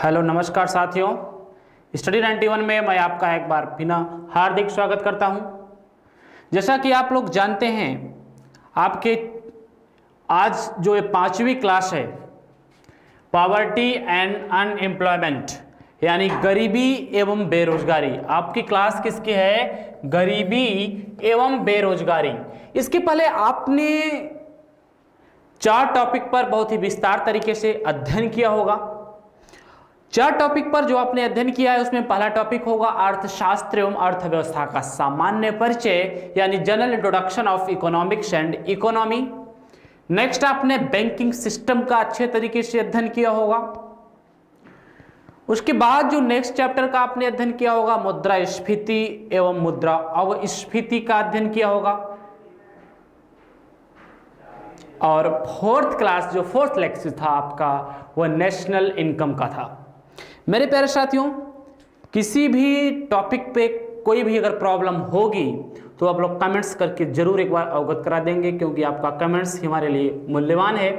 Hello नमस्कार साथियों, study 91 में मैं आपका एक बार फिर हार्दिक स्वागत करता हूं। जैसा कि आप लोग जानते हैं, आपके आज जो 5वीं क्लास है पॉवर्टी एंड अनएम्प्लॉयमेंट यानी गरीबी एवं बेरोजगारी, आपकी क्लास किसकी है? गरीबी एवं बेरोजगारी। इसके पहले आपने 4 टॉपिक पर बहुत ही विस्तार तरीके से अध्ययन किया होगा। 4 टॉपिक पर जो आपने अध्ययन किया है उसमें पहला टॉपिक होगा अर्थशास्त्र एवं अर्थव्यवस्था का सामान्य परिचय यानी general introduction of economics and economy. Next आपने बैंकिंग सिस्टम का अच्छे तरीके से अध्ययन किया होगा। उसके बाद जो नेक्स्ट चैप्टर का आपने अध्ययन किया होगा मुद्रास्फीति एवं मुद्रा अवस्फीति का अध्ययन किया होगा। और फोर्थ लेक्चर था आपका वह नेशनल इनकम का था। मेरे प्यारे साथियों, किसी भी टॉपिक पे कोई भी अगर प्रॉब्लम होगी तो आप लोग कमेंट्स करके जरूर एक बार अवगत करा देंगे, क्योंकि आपका कमेंट्स हमारे लिए मूल्यवान है।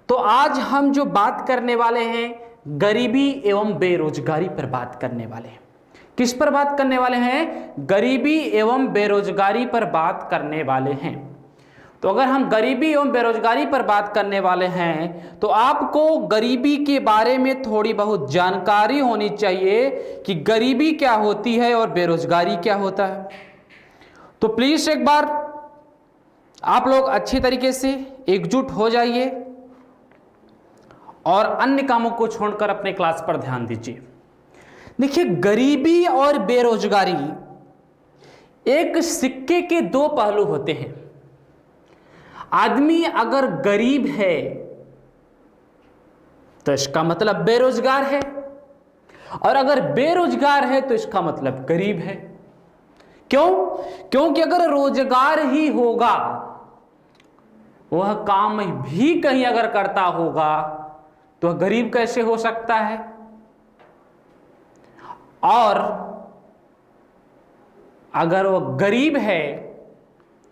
तो आज हम जो बात करने वाले हैं गरीबी एवं बेरोजगारी पर बात करने वाले हैं। किस पर बात करने वाले हैं? गरीबी एवं बेरोजगारी पर बात करने वाले हैं। तो अगर हम गरीबी एवं बेरोजगारी पर बात करने वाले हैं तो आपको गरीबी के बारे में थोड़ी बहुत जानकारी होनी चाहिए कि गरीबी क्या होती है और बेरोजगारी क्या होता है। तो प्लीज एक बार आप लोग अच्छी तरीके से एकजुट हो जाइए और अन्य कामों को छोड़कर अपने क्लास पर ध्यान दीजिए। देखिए, गरीबी और बेरोजगारी एक सिक्के के 2 पहलू होते हैं। आदमी अगर गरीब है तो इसका मतलब बेरोजगार है, और अगर बेरोजगार है तो इसका मतलब गरीब है। क्यों? क्योंकि अगर रोजगार ही होगा, वह काम भी कहीं अगर करता होगा तो वह गरीब कैसे हो सकता है? और अगर वह गरीब है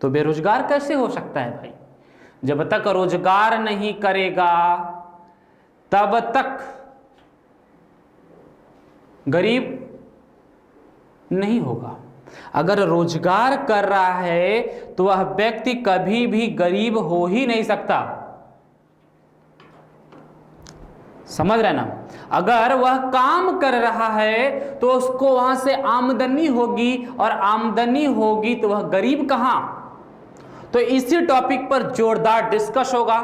तो बेरोजगार कैसे हो सकता है भाई? जब तक रोजगार नहीं करेगा तब तक गरीब नहीं होगा। अगर रोजगार कर रहा है तो वह व्यक्ति कभी भी गरीब हो ही नहीं सकता। समझ रहे ना? अगर वह काम कर रहा है तो उसको वहां से आमदनी होगी, और आमदनी होगी तो वह गरीब कहां? तो इसी टॉपिक पर जोरदार डिस्कस होगा,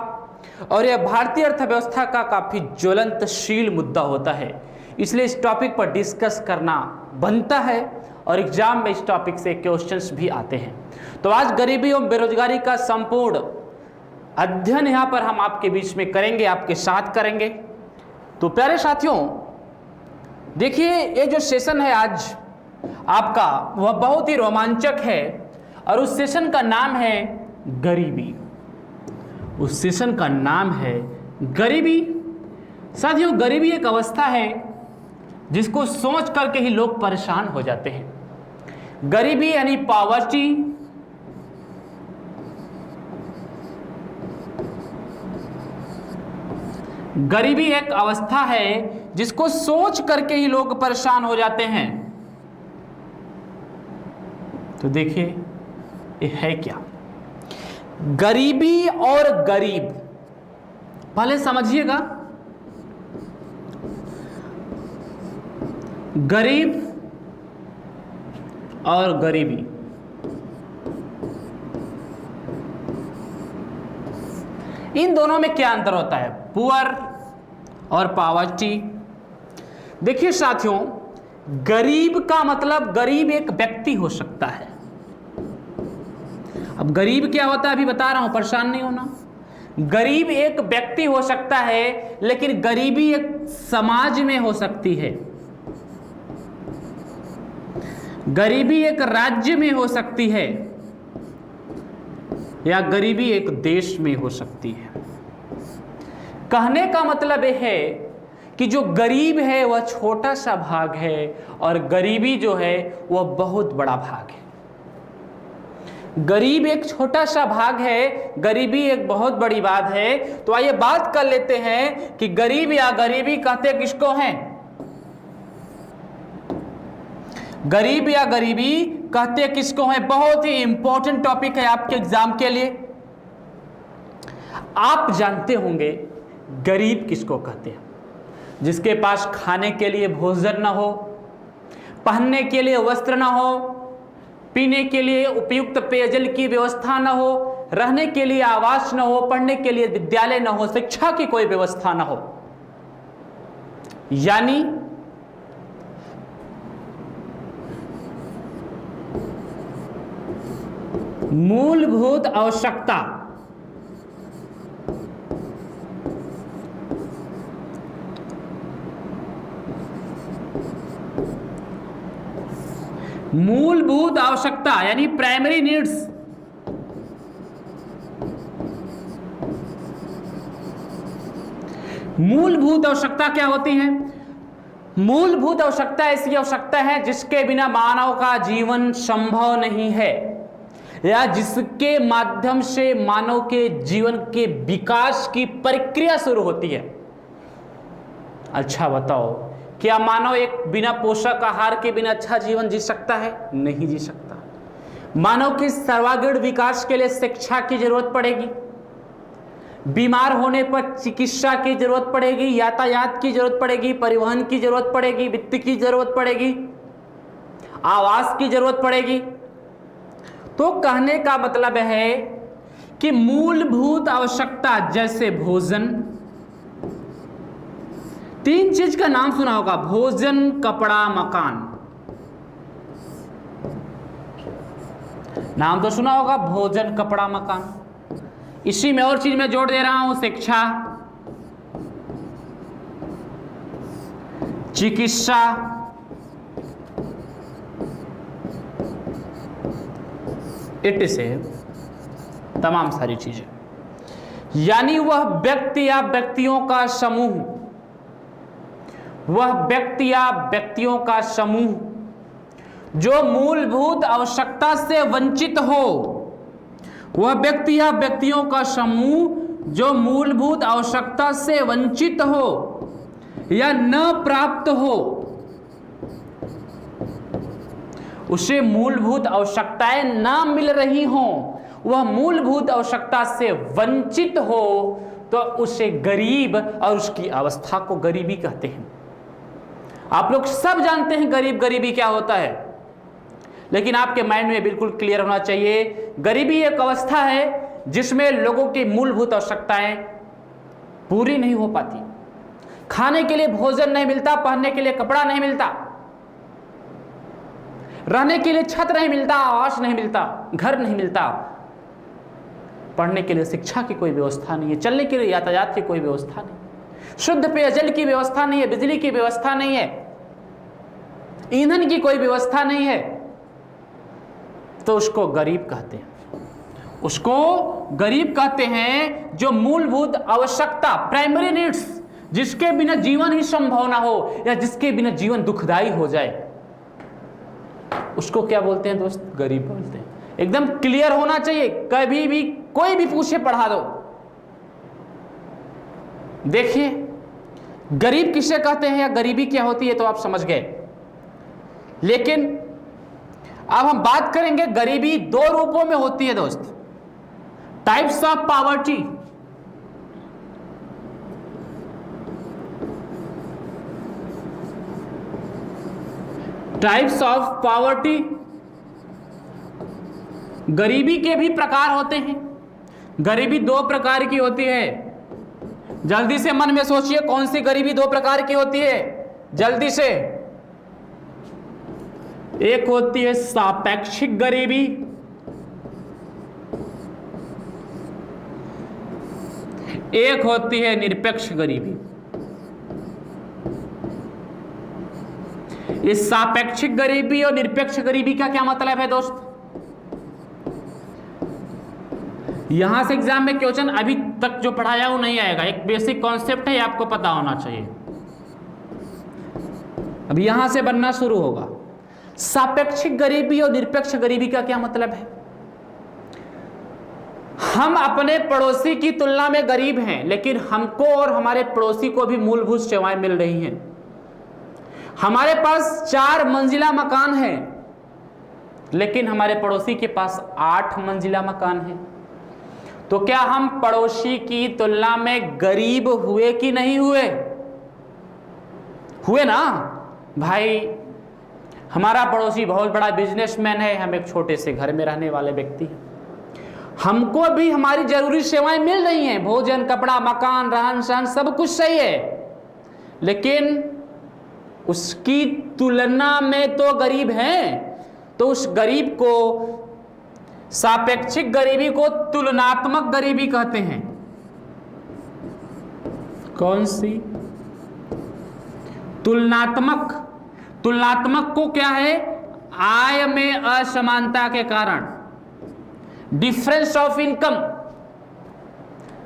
और यह भारतीय अर्थव्यवस्था का काफी ज्वलंतशील मुद्दा होता है, इसलिए इस टॉपिक पर डिस्कस करना बनता है और एग्जाम में इस टॉपिक से क्वेश्चंस भी आते हैं। तो आज गरीबी एवं बेरोजगारी का संपूर्ण अध्ययन यहां पर हम आपके बीच में करेंगे, आपके साथ करेंगे। तो प्यारे साथियों, देखिए, ये जो सेशन है आज आपका वह बहुत ही रोमांचक है, और उस सेशन का नाम है गरीबी। उस सेशन का नाम है गरीबी। साथियों, गरीबी एक अवस्था है जिसको सोच करके ही लोग परेशान हो जाते हैं। गरीबी यानी पॉवर्टी, गरीबी एक अवस्था है जिसको सोच करके ही लोग परेशान हो जाते हैं। तो देखिए, ये है क्या? गरीबी और गरीब, पहले समझिएगा। गरीब और गरीबी, इन दोनों में क्या अंतर होता है? पुअर और पॉवर्टी। देखिए साथियों, गरीब का मतलब गरीब एक व्यक्ति हो सकता है। अब गरीब क्या होता है अभी बता रहा हूं, परेशान नहीं होना। गरीब एक व्यक्ति हो सकता है, लेकिन गरीबी एक समाज में हो सकती है। गरीबी एक राज्य में हो सकती है, या गरीबी एक देश में हो सकती है। कहने का मतलब यह है कि जो गरीब है वह छोटा सा भाग है, और गरीबी जो है वह बहुत बड़ा भाग है। गरीब एक छोटा सा भाग है, गरीबी एक बहुत बड़ी बात है। तो आइए बात कर लेते हैं कि गरीब या गरीबी कहते किसको हैं? गरीब या गरीबी कहते किसको है? बहुत ही इंपॉर्टेंट टॉपिक है आपके एग्जाम के लिए। आप जानते होंगे गरीब किसको कहते हैं? जिसके पास खाने के लिए भोजन ना हो, पहनने के लिए वस्त्र ना हो, पीने के लिए उपयुक्त पेयजल की व्यवस्था ना हो, रहने के लिए आवास ना हो, पढ़ने के लिए विद्यालय ना हो, शिक्षा की कोई व्यवस्था ना हो, यानी मूलभूत आवश्यकता, मूलभूत आवश्यकता यानी प्राइमरी नीड्स, मूलभूत आवश्यकता क्या होती है? मूलभूत आवश्यकता ऐसी आवश्यकता है जिसके बिना मानव का जीवन संभव नहीं है, या जिसके माध्यम से मानव के जीवन के विकास की प्रक्रिया शुरू होती है। अच्छा बताओ, क्या मानव एक बिना पोषक आहार के बिना अच्छा जीवन जी सकता है? नहीं जी सकता। मानव के सर्वांगीण विकास के लिए शिक्षा की जरूरत पड़ेगी, बीमार होने पर चिकित्सा की जरूरत पड़ेगी, यातायात की जरूरत पड़ेगी, परिवहन की जरूरत पड़ेगी, वित्त की जरूरत पड़ेगी, आवास की जरूरत पड़ेगी। तो कहने का मतलब है कि मूलभूत आवश्यकता जैसे भोजन, 3 चीज का नाम सुना होगा, भोजन, कपड़ा, मकान। नाम तो सुना होगा, भोजन, कपड़ा, मकान। इसी में और चीज मैं जोड़ दे रहा हूं, शिक्षा, चिकित्सा, इट से तमाम सारी चीजें, यानी वह व्यक्ति या व्यक्तियों का समूह, वह व्यक्ति या व्यक्तियों का समूह जो मूलभूत आवश्यकता से वंचित हो, वह व्यक्ति या व्यक्तियों का समूह जो मूलभूत आवश्यकता से वंचित हो या न प्राप्त हो, उसे मूलभूत आवश्यकताएं ना मिल रही हों, वह मूलभूत आवश्यकता से वंचित हो, तो उसे गरीब और उसकी अवस्था को गरीबी कहते हैं। आप लोग सब जानते हैं गरीब गरीबी क्या होता है, लेकिन आपके माइंड में बिल्कुल क्लियर होना चाहिए, गरीबी एक अवस्था है जिसमें लोगों की मूलभूत आवश्यकताएं पूरी नहीं हो पाती। खाने के लिए भोजन नहीं मिलता, पहनने के लिए कपड़ा नहीं मिलता, रहने के लिए छत नहीं मिलता, आवास नहीं मिलता, घर नहीं मिलता, पढ़ने के लिए शिक्षा की कोई व्यवस्था नहीं है, चलने के लिए यातायात की कोई व्यवस्था नहीं, शुद्ध पेयजल की व्यवस्था नहीं है, बिजली की व्यवस्था नहीं है, ईंधन की कोई व्यवस्था नहीं है, तो उसको गरीब कहते हैं। उसको गरीब कहते हैं जो मूलभूत आवश्यकता, प्राइमरी नीड्स, जिसके बिना जीवन ही संभव ना हो या जिसके बिना जीवन दुखदाई हो जाए, उसको क्या बोलते हैं दोस्त? गरीब बोलते हैं। एकदम क्लियर होना चाहिए, कभी भी कोई भी पूछे पढ़ा दो। देखिए गरीब किसे कहते हैं या गरीबी क्या होती है तो आप समझ गए, लेकिन अब हम बात करेंगे गरीबी 2 रूपों में होती है दोस्त। Types of poverty, types of poverty, गरीबी के भी प्रकार होते हैं। गरीबी 2 प्रकार की होती है। जल्दी से मन में सोचिए कौन सी गरीबी 2 प्रकार की होती है, जल्दी से। एक होती है सापेक्षिक गरीबी, एक होती है निरपेक्ष गरीबी। इस सापेक्षिक गरीबी और निरपेक्ष गरीबी का क्या मतलब है दोस्त? यहां से एग्जाम में क्वेश्चन अभी तक जो पढ़ाया वो नहीं आएगा, एक बेसिक कॉन्सेप्ट है, आपको पता होना चाहिए। अभी यहां से बनना शुरू होगा। सापेक्षिक गरीबी और निरपेक्ष गरीबी का क्या मतलब है? हम अपने पड़ोसी की तुलना में गरीब हैं, लेकिन हमको और हमारे पड़ोसी को भी मूलभूत सेवाएं मिल रही हैं। हमारे पास 4 मंजिला मकान है, लेकिन हमारे पड़ोसी के पास 8 मंजिला मकान है। तो क्या हम पड़ोसी की तुलना में गरीब हुए कि नहीं हुए? हुए ना भाई। हमारा पड़ोसी बहुत बड़ा बिजनेसमैन है, हम एक छोटे से घर में रहने वाले व्यक्ति हैं। हमको भी हमारी जरूरी सेवाएं मिल रही हैं, भोजन, कपड़ा, मकान, रहन सहन सब कुछ सही है, लेकिन उसकी तुलना में तो गरीब हैं। तो उस गरीब को, सापेक्षिक गरीबी को तुलनात्मक गरीबी कहते हैं। कौन सी? तुलनात्मक। तुलनात्मक को क्या है? आय में असमानता के कारण, difference of income,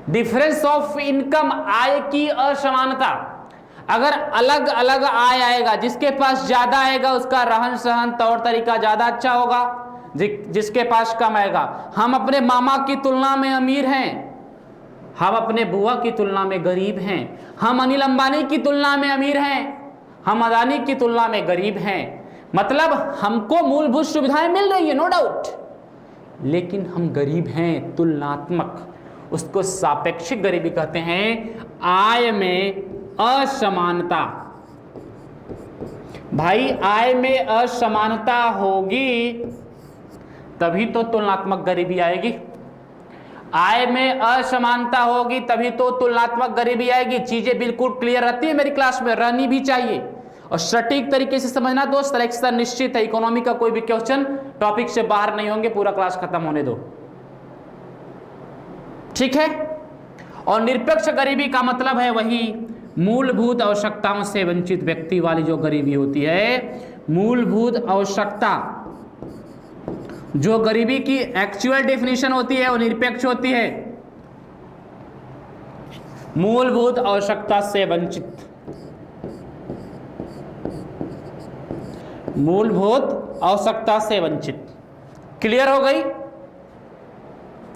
difference of income, आय की असमानता। अगर अलग अलग आय आएगा, जिसके पास ज्यादा आएगा उसका रहन सहन तौर तरीका ज्यादा अच्छा होगा, जिसके पास कम आएगा। हम अपने मामा की तुलना में अमीर हैं, हम अपने बुआ की तुलना में गरीब हैं, हम अनिल अंबानी की तुलना में अमीर हैं, हम अदानी की तुलना में गरीब हैं। मतलब हमको मूलभूत सुविधाएं मिल रही है, नो डाउट, लेकिन हम गरीब हैं। तुलनात्मक, उसको सापेक्षिक गरीबी कहते हैं। आय में असमानता। भाई आय में असमानता होगी तभी तो तुलनात्मक गरीबी आएगी। आय में असमानता होगी तभी तो तुलनात्मक गरीबी आएगी। चीजें बिल्कुल क्लियर रहती है मेरी क्लास में, रहनी भी चाहिए और सटीक तरीके से समझना। दोस्त सिलेक्शन निश्चित है, इकोनॉमी का कोई भी क्वेश्चन टॉपिक से बाहर नहीं होंगे, पूरा क्लास खत्म होने दो, ठीक है। और निरपेक्ष गरीबी का मतलब है वही मूलभूत आवश्यकताओं से वंचित व्यक्ति वाली जो गरीबी होती है। मूलभूत आवश्यकता, जो गरीबी की एक्चुअल डेफिनेशन होती है वो निरपेक्ष होती है। मूलभूत आवश्यकता से वंचित, मूलभूत आवश्यकता से वंचित। क्लियर हो गई?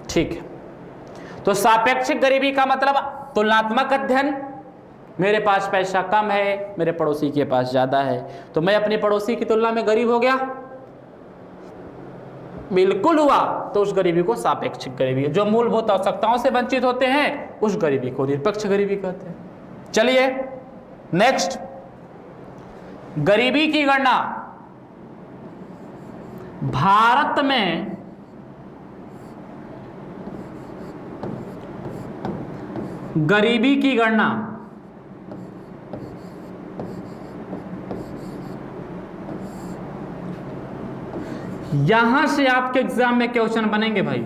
ठीक है। तो सापेक्षिक गरीबी का मतलब तुलनात्मक अध्ययन। मेरे पास पैसा कम है, मेरे पड़ोसी के पास ज्यादा है, तो मैं अपने पड़ोसी की तुलना में गरीब हो गया? बिल्कुल हुआ। तो उस गरीबी को सापेक्षिक गरीबी, जो मूलभूत आवश्यकताओं से वंचित होते हैं उस गरीबी को निरपेक्ष गरीबी कहते हैं। चलिए नेक्स्ट, गरीबी की गणना। भारत में गरीबी की गणना यहां से आपके एग्जाम में क्वेश्चन बनेंगे भाई।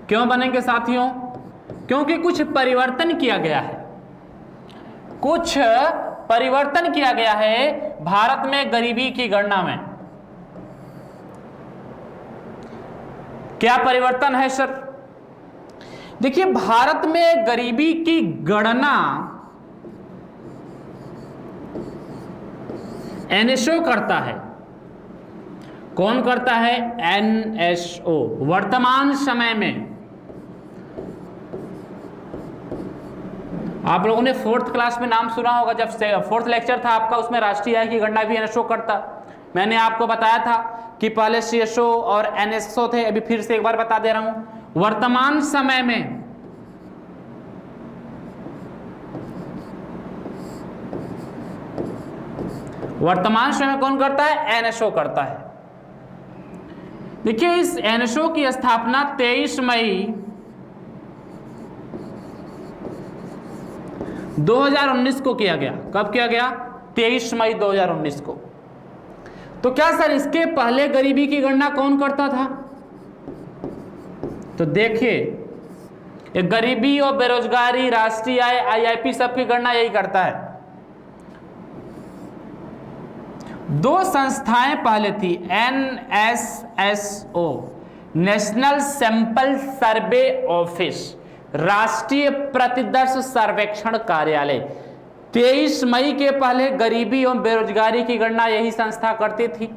क्यों बनेंगे साथियों? क्योंकि कुछ परिवर्तन किया गया है, कुछ परिवर्तन किया गया है भारत में गरीबी की गणना में। क्या परिवर्तन है सर? देखिए, भारत में गरीबी की गणना एनएसओ करता है। कौन करता है? एनएसओ। वर्तमान समय में आप लोगों ने 4th क्लास में नाम सुना होगा, जब 4th लेक्चर था आपका, उसमें राष्ट्रीय आय की गणना भी एनएसओ करता। मैंने आपको बताया था कि पहले सीएसओ और एनएसओ थे, अभी फिर से एक बार बता दे रहा हूं। वर्तमान समय में कौन करता है? एनएसओ करता है। देखिए, इस एनएसओ की स्थापना 23 मई 2019 को किया गया। कब किया गया? 23 मई 2019 को। तो क्या सर इसके पहले गरीबी की गणना कौन करता था? तो देखिए, गरीबी और बेरोजगारी, राष्ट्रीय आय, आईआईपी सबकी गणना यही करता है। 2 संस्थाएं पहले थी, NSSO, national sample survey office, राष्ट्रीय प्रतिदर्श सर्वेक्षण कार्यालय। 23 मई के पहले गरीबी और बेरोजगारी की गणना यही संस्था करती थी।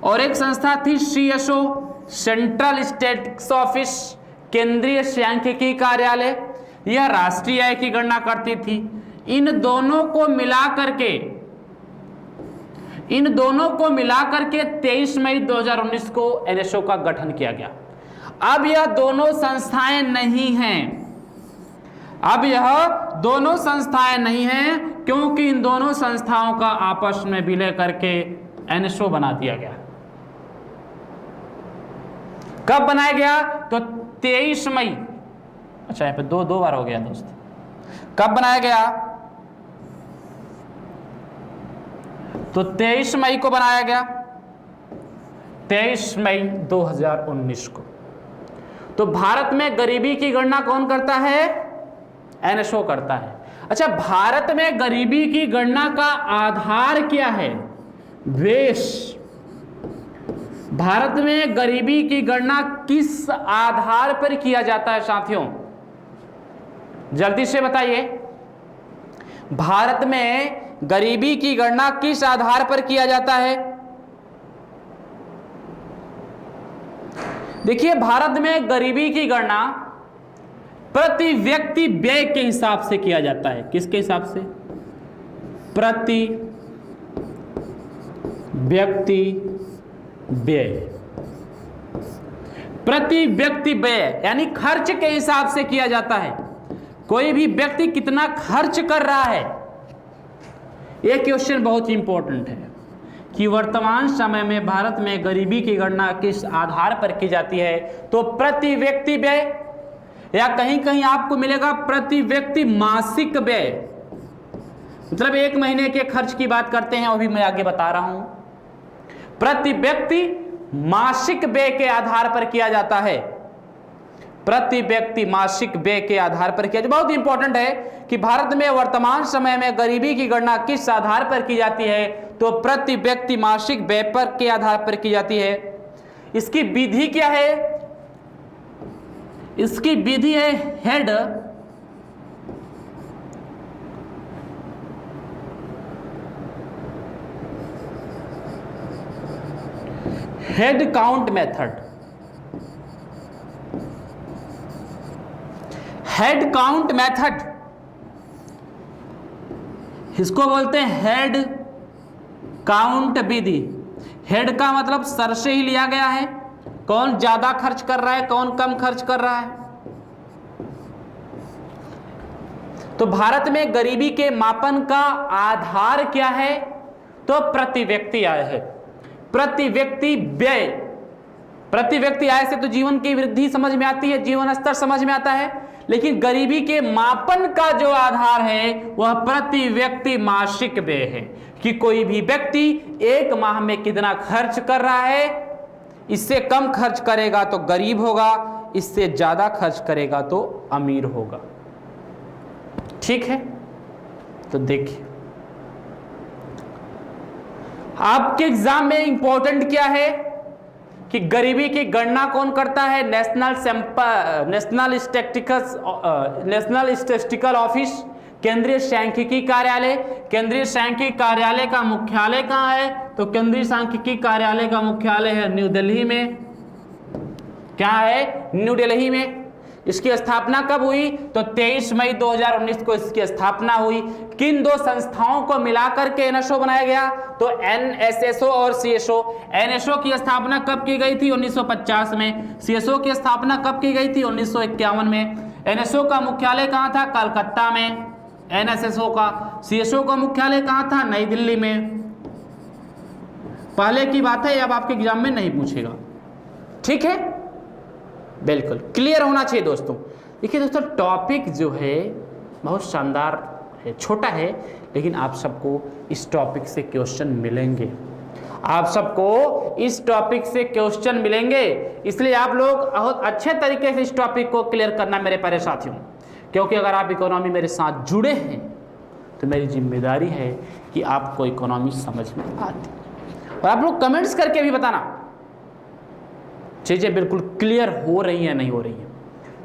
और एक संस्था थी सीएसओ, सेंट्रल स्टैटिस्टिक्स ऑफिस, केंद्रीय सांख्यिकी कार्यालय, यह राष्ट्रीय आय की गणना करती थी। इन दोनों को मिला करके इन दोनों को मिलाकर के 23 मई 2019 को एनएसओ का गठन किया गया। अब यह दोनों संस्थाएं नहीं हैं, अब यह दोनों संस्थाएं नहीं हैं, क्योंकि इन दोनों संस्थाओं का आपस में विलय करके एनएसओ बना दिया गया। कब बनाया गया? तो 23 मई, अच्छा यहाँ पे दो बार हो गया दोस्त। कब बनाया गया? तो 23 मई को बनाया गया, 23 मई 2019 को। तो भारत में गरीबी की गणना कौन करता है? एनएसओ करता है। अच्छा, भारत में गरीबी की गणना का आधार क्या है? बेस। भारत में गरीबी की गणना किस आधार पर किया जाता है साथियों? जल्दी से बताइए। भारत में गरीबी की गणना किस आधार पर किया जाता है? देखिए, भारत में गरीबी की गणना प्रति व्यक्ति व्यय के हिसाब से किया जाता है। किसके हिसाब से? प्रति व्यक्ति व्यय। प्रति व्यक्ति व्यय यानी खर्च के हिसाब से किया जाता है। कोई भी व्यक्ति कितना खर्च कर रहा है। यह क्वेश्चन बहुत इंपॉर्टेंट है कि वर्तमान समय में भारत में गरीबी की गणना किस आधार पर की जाती है? तो प्रति व्यक्ति व्यय, या कहीं कहीं आपको मिलेगा प्रति व्यक्ति मासिक व्यय, मतलब एक महीने के खर्च की बात करते हैं, वो भी मैं आगे बता रहा हूं। प्रति व्यक्ति मासिक व्यय के आधार पर किया जाता है। प्रति व्यक्ति मासिक व्यय के आधार पर किया जाता है। बहुत इंपॉर्टेंट है कि भारत में वर्तमान समय में गरीबी की गणना किस आधार पर की जाती है? तो प्रति व्यक्ति मासिक व्यय पर के आधार पर की जाती है। इसकी विधि क्या है? इसकी विधि है head count method. Head count method, इसको बोलते हैं हेड काउंट विधि। हेड का मतलब सर से ही लिया गया है, कौन ज्यादा खर्च कर रहा है, कौन कम खर्च कर रहा है। तो भारत में गरीबी के मापन का आधार क्या है? तो प्रति व्यक्ति आय है, प्रति व्यक्ति व्यय। प्रति व्यक्ति आय से तो जीवन की वृद्धि समझ में आती है, जीवन स्तर समझ में आता है, लेकिन गरीबी के मापन का जो आधार है वह प्रति व्यक्ति मासिक व्यय है कि कोई भी व्यक्ति एक माह में कितना खर्च कर रहा है। इससे कम खर्च करेगा तो गरीब होगा, इससे ज्यादा खर्च करेगा तो अमीर होगा। ठीक है, तो देखिए आपके एग्जाम में इंपॉर्टेंट क्या है कि गरीबी की गणना कौन करता है? नेशनल स्टैटिस्टिकल ऑफिस, केंद्रीय सांख्यिकी कार्यालय। केंद्रीय सांख्यिकी कार्यालय का मुख्यालय कहाँ है? तो केंद्रीय सांख्यिकी कार्यालय का मुख्यालय है न्यू दिल्ली में। क्या है? न्यू दिल्ली में। इसकी स्थापना कब हुई? तो 23 मई 2019 को इसकी स्थापना हुई। किन दो संस्थाओं को मिलाकर के एनएसओ बनाया गया? तो एनएसएसओ और सीएसओ। एनएसओ की स्थापना कब की गई थी? 1950 में। सीएसओ की स्थापना कब की गई थी? 1951 में। एनएसओ का मुख्यालय कहाँ था? कलकत्ता में। एनएसएसओ का, सीएसओ का मुख्यालय कहाँ था? नई दिल्ली में। पहले की बात है, अब आपके एग्जाम में नहीं पूछेगा। ठीक है, बिल्कुल क्लियर होना चाहिए दोस्तों। देखिए दोस्तों, टॉपिक जो है बहुत शानदार है, छोटा है, लेकिन आप सबको इस टॉपिक से क्वेश्चन मिलेंगे। आप सबको इस टॉपिक से क्वेश्चन मिलेंगे, इसलिए आप लोग बहुत अच्छे तरीके से इस टॉपिक को क्लियर करना मेरे प्यारे साथियों। क्योंकि अगर आप इकोनॉमी मेरे साथ जुड़े हैं तो मेरी जिम्मेदारी है कि आपको इकोनॉमी समझ में आती है। और आप लोग कमेंट्स करके भी बताना चीजें बिल्कुल क्लियर हो रही हैं नहीं हो रही हैं।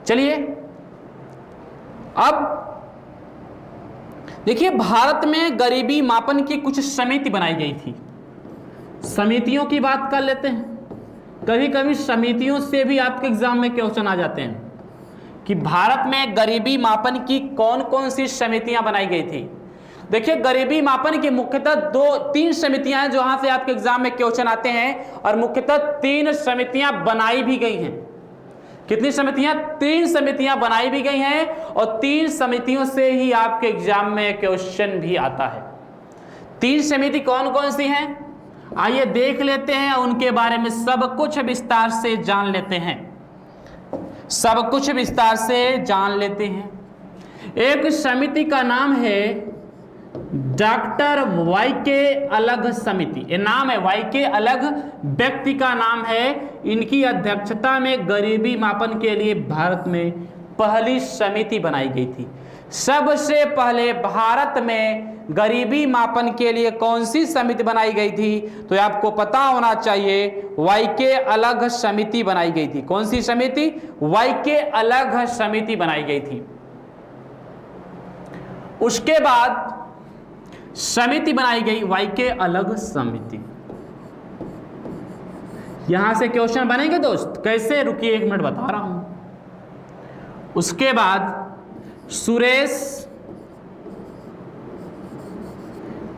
चलिए अब देखिए, भारत में गरीबी मापन की कुछ समिति बनाई गई थी। समितियों की बात कर लेते हैं। कभी कभी समितियों से भी आपके एग्जाम में क्वेश्चन आ जाते हैं कि भारत में गरीबी मापन की कौन कौन सी समितियां बनाई गई थी। देखिए गरीबी मापन की मुख्यतः 2-3 समितियां हैं, जहां से आपके एग्जाम में क्वेश्चन आते हैं, और मुख्यतः 3 समितियां बनाई भी गई हैं। कितनी समितियां? 3 समितियां बनाई भी गई हैं, और 3 समितियों से ही आपके एग्जाम में क्वेश्चन भी आता है। 3 समिति कौन कौन सी हैं? आइए देख लेते हैं, उनके बारे में सब कुछ विस्तार से जान लेते हैं, सब कुछ विस्तार से जान लेते हैं। एक समिति का नाम है डॉक्टर वाई के अलग समिति। ये नाम है, वाई के अलग व्यक्ति का नाम है। इनकी अध्यक्षता में गरीबी मापन के लिए भारत में पहली समिति बनाई गई थी। सबसे पहले भारत में गरीबी मापन के लिए कौन सी समिति बनाई गई थी? तो आपको पता होना चाहिए, वाई के अलग समिति बनाई गई थी। कौन सी समिति? वाई के अलग समिति बनाई गई थी। उसके बाद समिति बनाई गई वाई के अलग समिति। यहां से क्वेश्चन बनेंगे दोस्त, कैसे? रुकिए 1 मिनट बता रहा हूं। उसके बाद सुरेश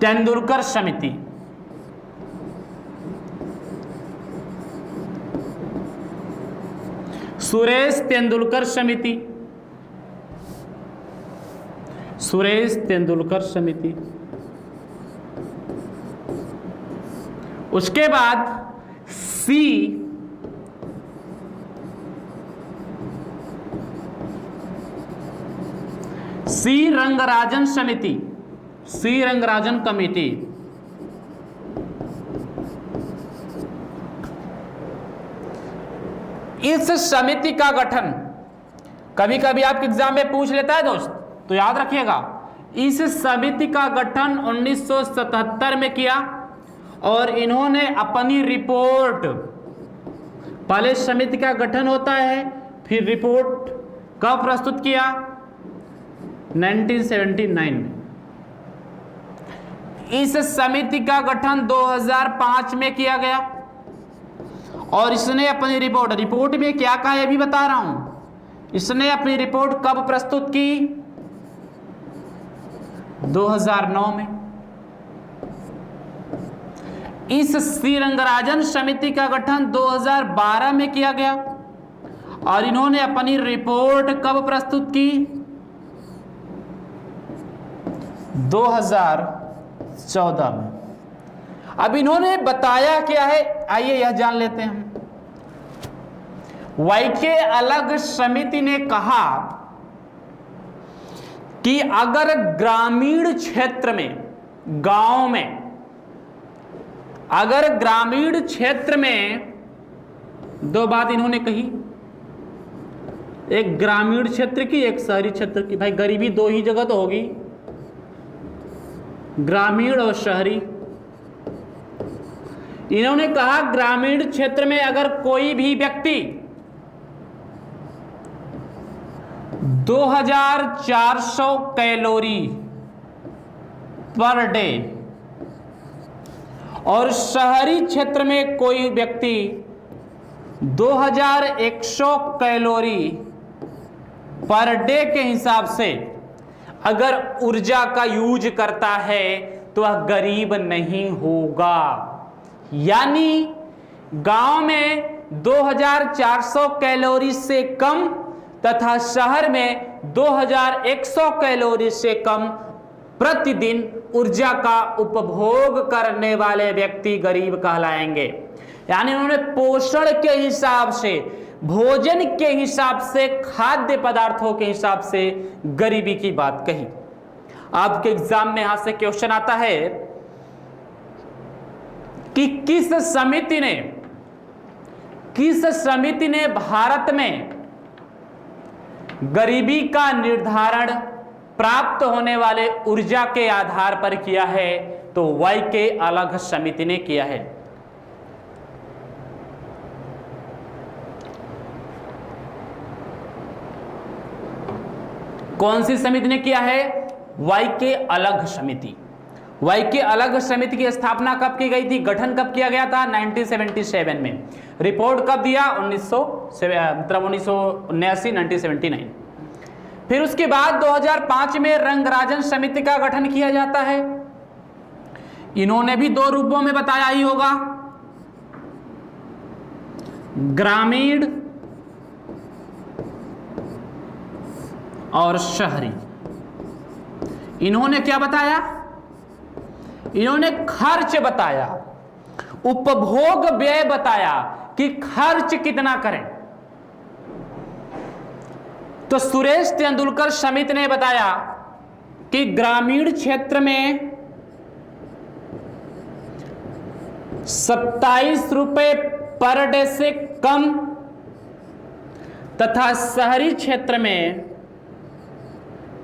तेंदुलकर समिति, सुरेश तेंदुलकर समिति, सुरेश तेंदुलकर समिति। उसके बाद सी रंगराजन समिति, सी रंगराजन कमेटी। इस समिति का गठन कभी कभी आपके एग्जाम में पूछ लेता है दोस्त, तो याद रखिएगा, इस समिति का गठन 1977 में किया, और इन्होंने अपनी रिपोर्ट, पहले समिति का गठन होता है, फिर रिपोर्ट कब प्रस्तुत किया? 1979 में। इस समिति का गठन 2005 में किया गया, और इसने अपनी रिपोर्ट में क्या कहा ये भी बता रहा हूं। इसने अपनी रिपोर्ट कब प्रस्तुत की? 2009 में। इस सी रंगराजन समिति का गठन 2012 में किया गया, और इन्होंने अपनी रिपोर्ट कब प्रस्तुत की? 2014 में। अब इन्होंने बताया क्या है, आइए यह जान लेते हैं हम। वाई के अलग समिति ने कहा कि अगर ग्रामीण क्षेत्र में, गांव में, अगर ग्रामीण क्षेत्र में, 2 बात इन्होंने कही, एक ग्रामीण क्षेत्र की, एक शहरी क्षेत्र की। भाई गरीबी 2 ही जगह तो होगी, ग्रामीण और शहरी। इन्होंने कहा ग्रामीण क्षेत्र में अगर कोई भी व्यक्ति 2400 कैलोरी पर डे, और शहरी क्षेत्र में कोई व्यक्ति 2100 कैलोरी पर डे के हिसाब से अगर ऊर्जा का यूज करता है तो वह गरीब नहीं होगा। यानी गांव में 2400 कैलोरी से कम तथा शहर में 2100 कैलोरी से कम प्रतिदिन ऊर्जा का उपभोग करने वाले व्यक्ति गरीब कहलाएंगे। यानी उन्होंने पोषण के हिसाब से, भोजन के हिसाब से, खाद्य पदार्थों के हिसाब से गरीबी की बात कही। आपके एग्जाम में यहां से क्वेश्चन आता है कि किस समिति ने भारत में गरीबी का निर्धारण प्राप्त होने वाले ऊर्जा के आधार पर किया है? तो वाई के अलग समिति ने किया है। कौन सी समिति ने किया है? वाई के अलग समिति। वाई के अलग समिति की स्थापना कब की गई थी? गठन कब किया गया था? 1977 में। रिपोर्ट कब दिया? 1979। फिर उसके बाद 2005 में रंगराजन समिति का गठन किया जाता है। इन्होंने भी 2 रूपों में बताया ही होगा, ग्रामीण और शहरी। इन्होंने क्या बताया? इन्होंने खर्च बताया, उपभोग व्यय बताया कि खर्च कितना करें। तो सुरेश तेंदुलकर समिति ने बताया कि ग्रामीण क्षेत्र में 27 रुपए पर डे से कम तथा शहरी क्षेत्र में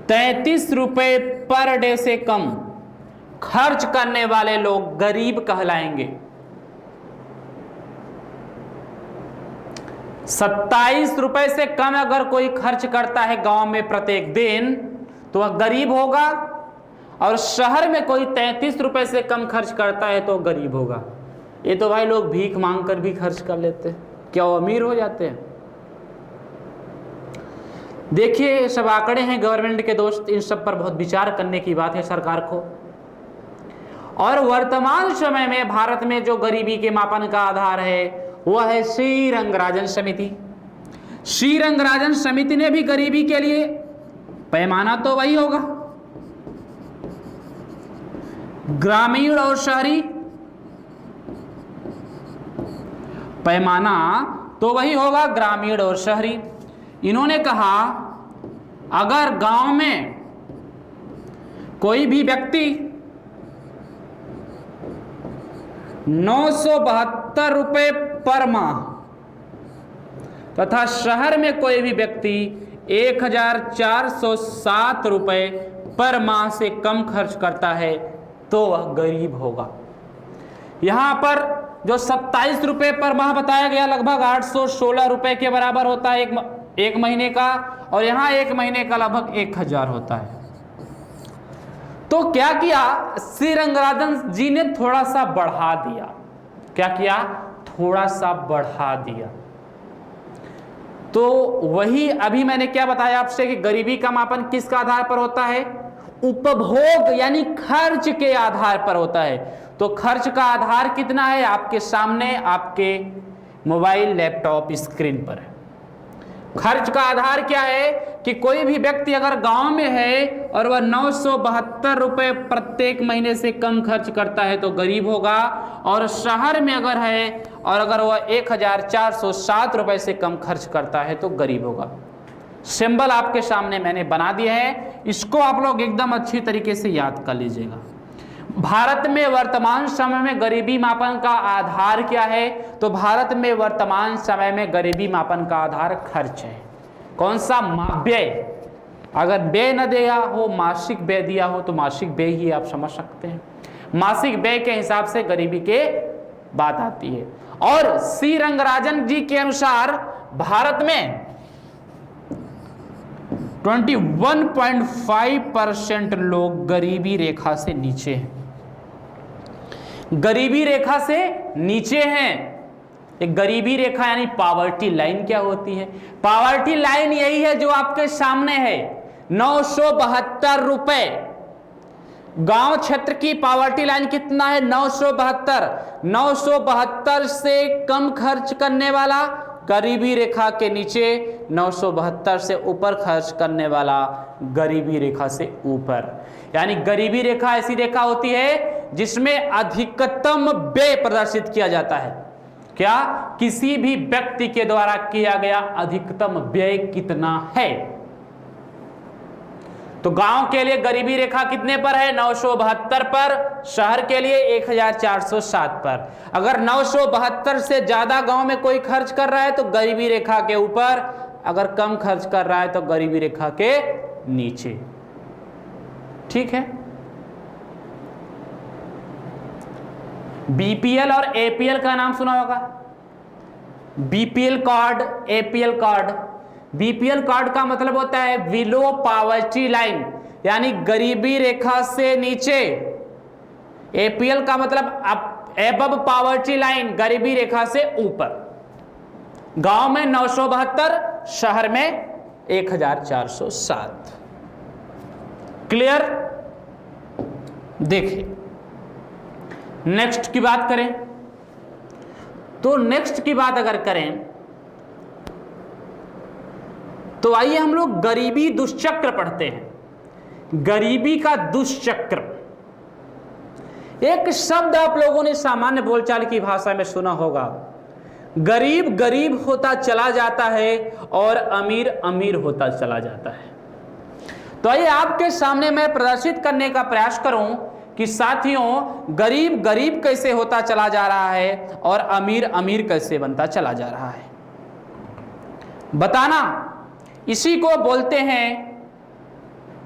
33 रुपए पर डे से कम खर्च करने वाले लोग गरीब कहलाएंगे। 27 रुपए से कम अगर कोई खर्च करता है गांव में प्रत्येक दिन तो वह गरीब होगा, और शहर में कोई 33 रुपए से कम खर्च करता है तो गरीब होगा। ये तो भाई लोग भीख मांग कर भी खर्च कर लेते हैं, क्या वो अमीर हो जाते हैं? देखिए, सब आंकड़े हैं गवर्नमेंट के दोस्त, इन सब पर बहुत विचार करने की बात है सरकार को। और वर्तमान समय में भारत में जो गरीबी के मापन का आधार है वह है श्री रंगराजन समिति। श्री रंगराजन समिति ने भी गरीबी के लिए पैमाना तो वही होगा, ग्रामीण और शहरी पैमाना तो वही होगा, ग्रामीण और शहरी। इन्होंने कहा अगर गांव में कोई भी व्यक्ति 972 रुपए पर माह तथा शहर में कोई भी व्यक्ति 1407 रुपए पर माह से कम खर्च करता है तो वह गरीब होगा। यहां पर जो 27 रुपए पर माह बताया गया लगभग 816 रुपए के बराबर होता है एक महीने का, और यहां एक महीने का लगभग 1000 होता है। तो क्या किया श्री रंगराजन जी ने? थोड़ा सा बढ़ा दिया। क्या किया? थोड़ा सा बढ़ा दिया। तो वही अभी मैंने क्या बताया आपसे कि गरीबी का मापन किसका आधार पर होता है? उपभोग यानी खर्च के आधार पर होता है। तो खर्च का आधार कितना है? आपके सामने आपके मोबाइल लैपटॉप स्क्रीन पर है। खर्च का आधार क्या है कि कोई भी व्यक्ति अगर गांव में है और वह 972 रुपए प्रत्येक महीने से कम खर्च करता है तो गरीब होगा, और शहर में अगर है और अगर वह 1407 रुपए से कम खर्च करता है तो गरीब होगा। सिंबल आपके सामने मैंने बना दिए हैं, इसको आप लोग एकदम अच्छी तरीके से याद कर लीजिएगा। भारत में वर्तमान समय में गरीबी मापन का आधार क्या है? तो भारत में वर्तमान समय में गरीबी मापन का आधार खर्च है। कौन सा? व्यय। अगर व्यय न दिया हो, मासिक व्यय दिया हो तो मासिक व्यय ही आप समझ सकते हैं। मासिक व्यय के हिसाब से गरीबी के बात आती है। और श्री रंगराजन जी के अनुसार भारत में 21.5% लोग गरीबी रेखा से नीचे हैं। गरीबी रेखा से नीचे हैं। एक गरीबी रेखा यानी पॉवर्टी लाइन क्या होती है? पॉवर्टी लाइन यही है जो आपके सामने है, 972 रुपए। गांव क्षेत्र की पॉवर्टी लाइन कितना है? 972। 972 से कम खर्च करने वाला गरीबी रेखा के नीचे, 972 से ऊपर खर्च करने वाला गरीबी रेखा से ऊपर। यानी गरीबी रेखा ऐसी रेखा होती है जिसमें अधिकतम व्यय प्रदर्शित किया जाता है। क्या? किसी भी व्यक्ति के द्वारा किया गया अधिकतम व्यय कितना है। तो गांव के लिए गरीबी रेखा कितने पर है? 972 पर। शहर के लिए 1407 पर। अगर 972 से ज्यादा गांव में कोई खर्च कर रहा है तो गरीबी रेखा के ऊपर, अगर कम खर्च कर रहा है तो गरीबी रेखा के नीचे। ठीक है। बीपीएल और एपीएल का नाम सुना होगा। BPL card, APL card. BPL card का मतलब होता है बिलो पॉवर्टी लाइन, यानी गरीबी रेखा से नीचे। एपीएल का मतलब एबव पॉवर्टी लाइन, गरीबी रेखा से ऊपर। गांव में 972, शहर में 1407। क्लियर? देखिए नेक्स्ट की बात करें तो नेक्स्ट की बात अगर करें तो आइए हम लोग गरीबी दुष्चक्र पढ़ते हैं। गरीबी का दुष्चक्र एक शब्द आप लोगों ने सामान्य बोलचाल की भाषा में सुना होगा। गरीब गरीब होता चला जाता है और अमीर अमीर होता चला जाता है। तो आइए आपके सामने मैं प्रदर्शित करने का प्रयास करूं कि साथियों गरीब गरीब कैसे होता चला जा रहा है और अमीर अमीर कैसे बनता चला जा रहा है। बताना, इसी को बोलते हैं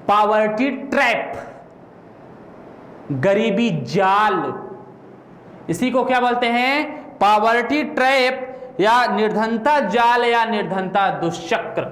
पॉवर्टी ट्रैप, गरीबी जाल। इसी को क्या बोलते हैं? पॉवर्टी ट्रैप या निर्धनता जाल या निर्धनता दुष्चक्र।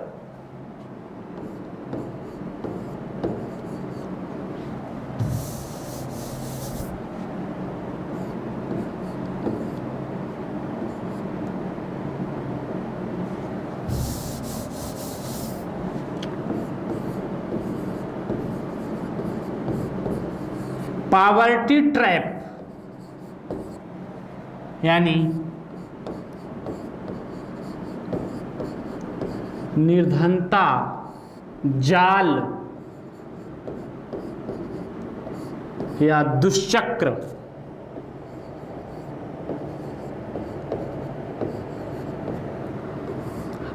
पॉवर्टी ट्रैप यानी निर्धनता जाल या दुष्चक्र।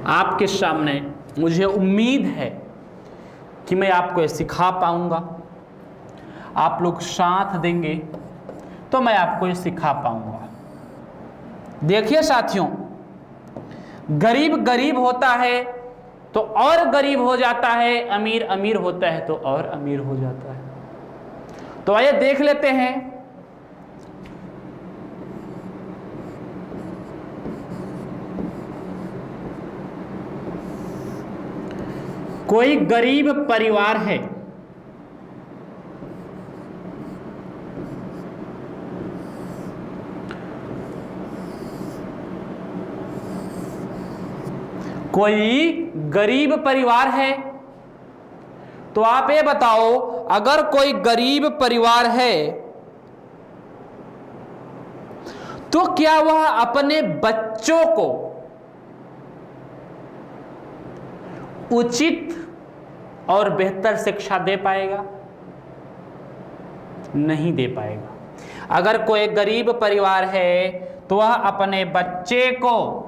आपके सामने मुझे उम्मीद है कि मैं आपको ये सिखा पाऊंगा। आप लोग साथ देंगे तो मैं आपको ये सिखा पाऊंगा। देखिए साथियों, गरीब गरीब होता है तो और गरीब हो जाता है, अमीर अमीर होता है तो और अमीर हो जाता है। तो आइए देख लेते हैं। कोई गरीब परिवार है, कोई गरीब परिवार है, तो आप ये बताओ अगर कोई गरीब परिवार है तो क्या वह अपने बच्चों को उचित और बेहतर शिक्षा दे पाएगा? नहीं दे पाएगा। अगर कोई गरीब परिवार है तो वह अपने बच्चे को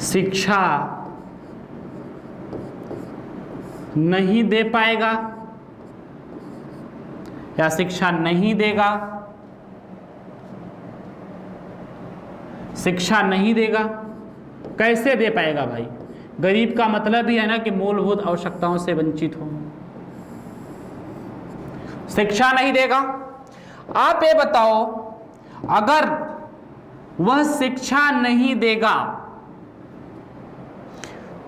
शिक्षा नहीं दे पाएगा या शिक्षा नहीं देगा। शिक्षा नहीं देगा, कैसे दे पाएगा भाई? गरीब का मतलब ही है ना कि मूलभूत आवश्यकताओं से वंचित हो। शिक्षा नहीं देगा। आप ये बताओ अगर वह शिक्षा नहीं देगा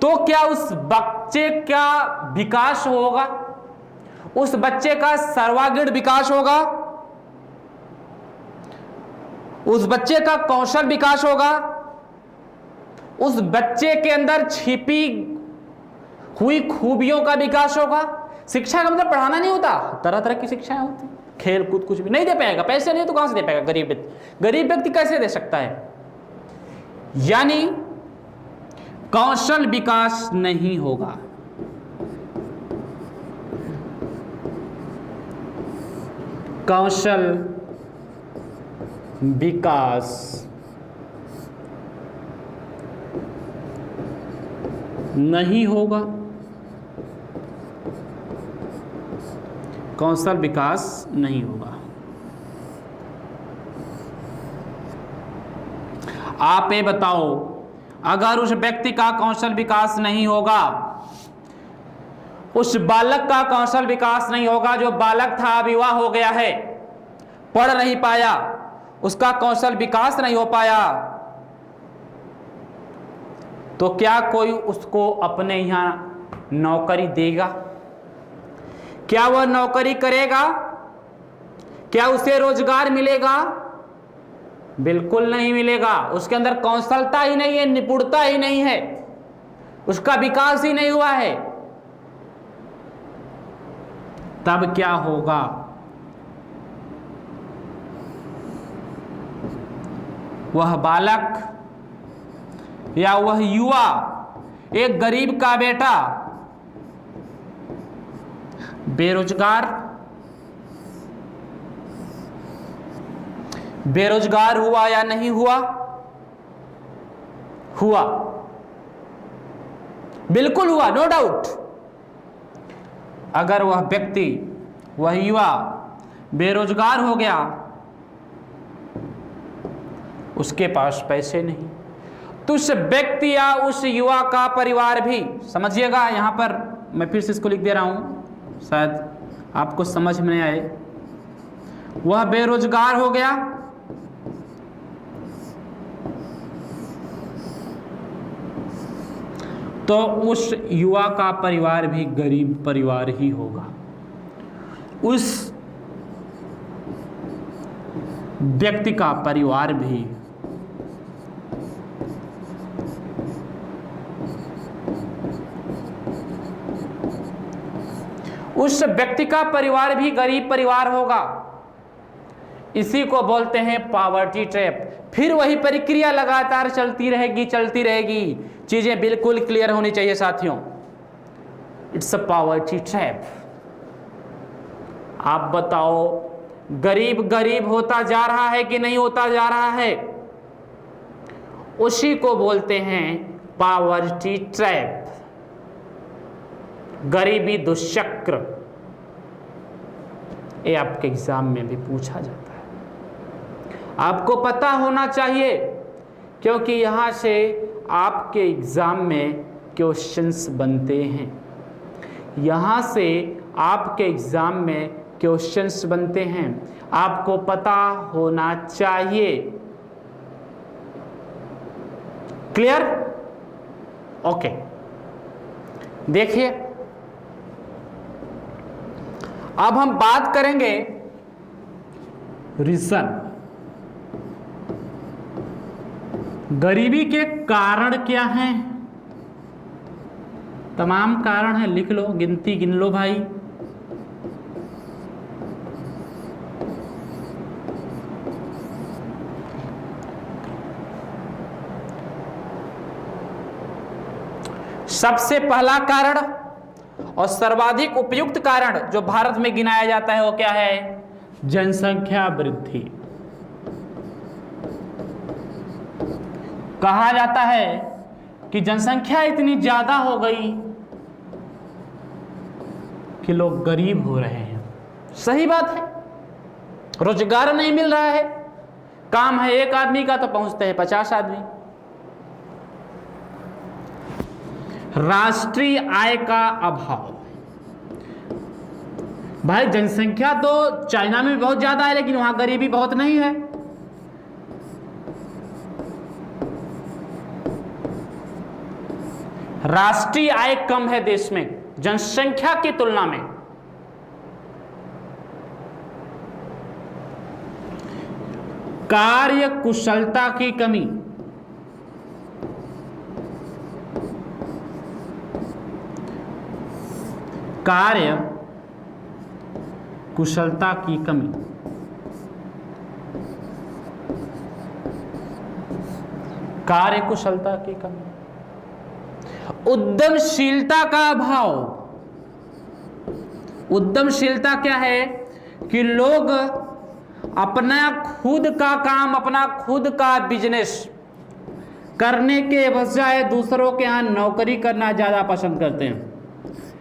तो क्या उस बच्चे का विकास होगा? उस बच्चे का सर्वांगीण विकास होगा? उस बच्चे का कौशल विकास होगा? उस बच्चे के अंदर छिपी हुई खूबियों का विकास होगा? शिक्षा का मतलब पढ़ाना नहीं होता, तरह तरह की शिक्षाएं होती, खेल कूद कुछ भी नहीं दे पाएगा। पैसे नहीं तो कहां से दे पाएगा? गरीब व्यक्ति कैसे दे सकता है? यानी कौशल विकास नहीं होगा। कौशल विकास नहीं होगा। कौशल विकास नहीं होगा। आप ये बताओ अगर उस व्यक्ति का कौशल विकास नहीं होगा, उस बालक का कौशल विकास नहीं होगा, जो बालक था विवाह हो गया है, पढ़ नहीं पाया, उसका कौशल विकास नहीं हो पाया, तो क्या कोई उसको अपने यहां नौकरी देगा? क्या वह नौकरी करेगा? क्या उसे रोजगार मिलेगा? बिल्कुल नहीं मिलेगा। उसके अंदर कौशलता ही नहीं है, निपुणता ही नहीं है, उसका विकास ही नहीं हुआ है। तब क्या होगा? वह बालक या वह युवा, एक गरीब का बेटा बेरोजगार हुआ या नहीं हुआ? हुआ, बिल्कुल हुआ, नो डाउट। अगर वह व्यक्ति, वह युवा बेरोजगार हो गया, उसके पास पैसे नहीं, तो उस व्यक्ति या उस युवा का परिवार भी, समझिएगा यहां पर मैं फिर से इसको लिख दे रहा हूं, शायद आपको समझ में आए। वह बेरोजगार हो गया, तो उस युवा का परिवार भी गरीब परिवार ही होगा। उस व्यक्ति का परिवार भी गरीब परिवार होगा। इसी को बोलते हैं पॉवर्टी ट्रैप। फिर वही प्रक्रिया लगातार चलती रहेगी। चीजें बिल्कुल क्लियर होनी चाहिए साथियों। It's a poverty trap. आप बताओ, गरीब गरीब होता जा रहा है कि नहीं होता जा रहा है? उसी को बोलते हैं पॉवर्टी ट्रैप, गरीबी दुष्चक्र। ये आपके एग्जाम में भी पूछा जाता है, आपको पता होना चाहिए, क्योंकि यहां से आपके एग्जाम में क्वेश्चंस बनते हैं। यहां से आपके एग्जाम में क्वेश्चंस बनते हैं, आपको पता होना चाहिए। क्लियर? ओके, देखिए अब हम बात करेंगे रीजन। गरीबी के कारण क्या हैं? तमाम कारण हैं, लिख लो, गिन लो भाई। सबसे पहला कारण और सर्वाधिक उपयुक्त कारण जो भारत में गिनाया जाता है वो क्या है? जनसंख्या वृद्धि। कहा जाता है कि जनसंख्या इतनी ज्यादा हो गई कि लोग गरीब हो रहे हैं। सही बात है, रोजगार नहीं मिल रहा है, काम है एक आदमी का तो पहुंचते हैं 50 आदमी। राष्ट्रीय आय का अभाव। भाई जनसंख्या तो चाइना में बहुत ज्यादा है, लेकिन वहां गरीबी बहुत नहीं है। राष्ट्रीय आय कम है देश में जनसंख्या की तुलना में। कार्य कुशलता की कमी। कार्य कुशलता की कमी। कार्य कुशलता की कमी। उद्यमशीलता का अभाव। उद्यमशीलता क्या है कि लोग अपना खुद का काम, अपना खुद का बिजनेस करने के बजाय दूसरों के यहां नौकरी करना ज्यादा पसंद करते हैं।